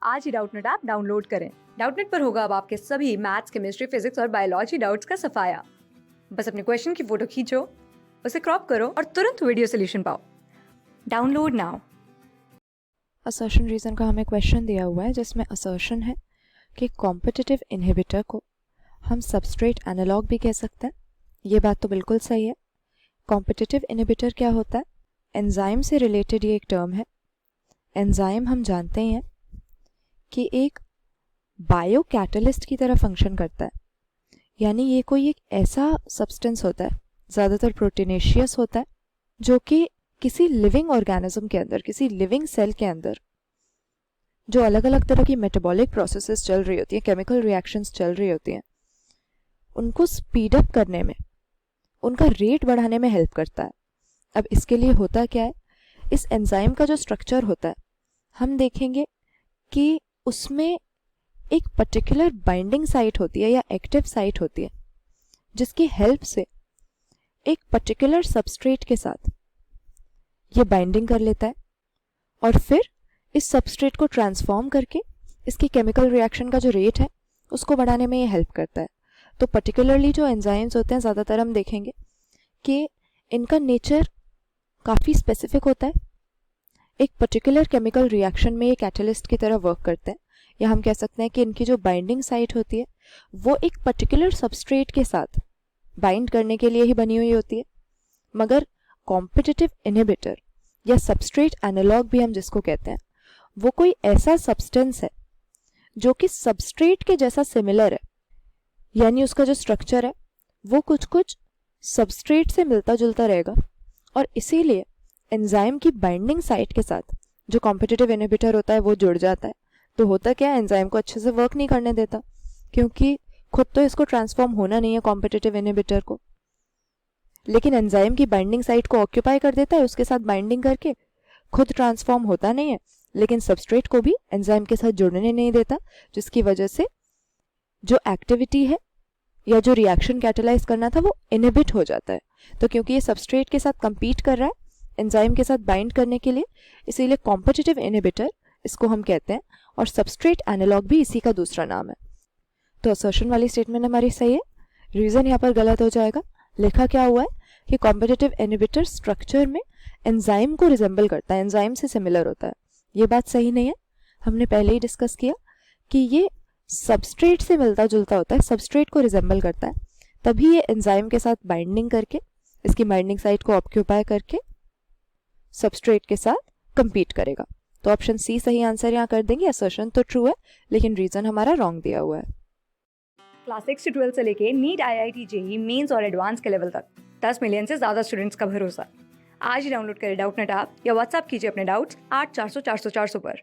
आज ही Doubtnut app download करें। Doubtnut पर होगा अब आपके सभी मैथ्स, केमिस्ट्री, फिजिक्स और बायोलॉजी डाउट्स का सफाया। बस अपने क्वेश्चन की फोटो खींचो, उसे क्रॉप करो और तुरंत वीडियो सोल्यूशन पाओ। Download now. असर्शन रीज़न का हमें क्वेश्चन दिया हुआ है जिसमें असर्शन है कि कॉम्पिटिटिव इनहिबिटर को हम सबस्ट्रेट एनालॉग भी कह सकते हैं। ये बात तो बिल्कुल सही है। कॉम्पिटिटिव इनहिबिटर क्या होता है? एंजाइम से रिलेटेड ये एक टर्म है। एंजाइम हम जानते हैं कि एक बायो कैटलिस्ट की तरह फंक्शन करता है, यानी ये कोई एक ऐसा सब्सटेंस होता है, ज़्यादातर प्रोटीनेशियस होता है, जो कि किसी लिविंग ऑर्गेनिज्म के अंदर, किसी लिविंग सेल के अंदर जो अलग अलग तरह की मेटाबॉलिक प्रोसेसेस चल रही होती हैं, केमिकल रिएक्शंस चल रही होती हैं, उनको स्पीड अप करने में, उनका रेट बढ़ाने में हेल्प करता है। अब इसके लिए होता क्या है, इस एंजाइम का जो स्ट्रक्चर होता है, हम देखेंगे कि उसमें एक पर्टिकुलर बाइंडिंग साइट होती है या एक्टिव साइट होती है, जिसकी हेल्प से एक पर्टिकुलर सबस्ट्रेट के साथ ये बाइंडिंग कर लेता है और फिर इस सबस्ट्रेट को ट्रांसफॉर्म करके इसकी केमिकल रिएक्शन का जो रेट है उसको बढ़ाने में ये हेल्प करता है। तो पर्टिकुलरली जो एंजाइम्स होते हैं, ज़्यादातर हम देखेंगे कि इनका नेचर काफ़ी स्पेसिफिक होता है। एक पर्टिकुलर केमिकल रिएक्शन में ये कैटलिस्ट की तरह वर्क करते हैं, या हम कह सकते हैं कि इनकी जो बाइंडिंग साइट होती है वो एक पर्टिकुलर सबस्ट्रेट के साथ बाइंड करने के लिए ही बनी हुई होती है। मगर कॉम्पिटिटिव इनहिबिटर या सबस्ट्रेट एनालॉग भी हम जिसको कहते हैं, वो कोई ऐसा सब्सटेंस है जो कि सबस्ट्रेट के जैसा सिमिलर है, यानी उसका जो स्ट्रक्चर है वो कुछ कुछ सबस्ट्रेट से मिलता जुलता रहेगा, और इसीलिए एंजाइम की बाइंडिंग साइट के साथ जो कॉम्पिटिटिव इनहिबिटर होता है वो जुड़ जाता है। तो होता क्या है, एंजाइम को अच्छे से वर्क नहीं करने देता, क्योंकि खुद तो इसको ट्रांसफॉर्म होना नहीं है कॉम्पिटिटिव इनहिबिटर को, लेकिन एंजाइम की बाइंडिंग साइट को ऑक्यूपाई कर देता है, उसके साथ बाइंडिंग करके खुद ट्रांसफॉर्म होता नहीं है, लेकिन सबस्ट्रेट को भी एंजाइम के साथ जुड़ने नहीं देता, जिसकी वजह से जो एक्टिविटी है या जो रिएक्शन कैटेलाइज करना था वो इनहिबिट हो जाता है। तो क्योंकि ये सबस्ट्रेट के साथ कंपीट कर रहा है एंजाइम के साथ बाइंड करने के लिए, इसीलिए कॉम्पिटिटिव इनहिबिटर इसको हम कहते हैं, और सबस्ट्रेट एनालॉग भी इसी का दूसरा नाम है। तो असर्शन वाली स्टेटमेंट हमारी सही है, रीजन यहाँ पर गलत हो जाएगा। लिखा क्या हुआ है कि कॉम्पिटिटिव इनहिबिटर स्ट्रक्चर में एंजाइम को रिजेंबल करता है, एंजाइम से सिमिलर होता है। ये बात सही नहीं है। हमने पहले ही डिस्कस किया कि ये सबस्ट्रेट से मिलता जुलता होता है, सबस्ट्रेट को रिजेंबल करता है, तभी ये एंजाइम के साथ बाइंडिंग करके, इसकी बाइंडिंग साइट को ऑक्यूपाई करके सबस्ट्रेट के साथ कंपीट करेगा। तो ऑप्शन सी सही आंसर यहाँ कर देंगे। असर्शन तो ट्रू है, लेकिन रीजन हमारा रॉन्ग दिया हुआ है। क्लास 6 से 12 से लेके नीट, IIT, JEE मेंस और एडवांस के लेवल तक 10 मिलियन से ज्यादा स्टूडेंट्स का भरोसा। आज ही डाउनलोड करें डाउटनेट ऐप या व्हाट्सएप कीजिए अपने डाउट्स 8400 400 400 पर।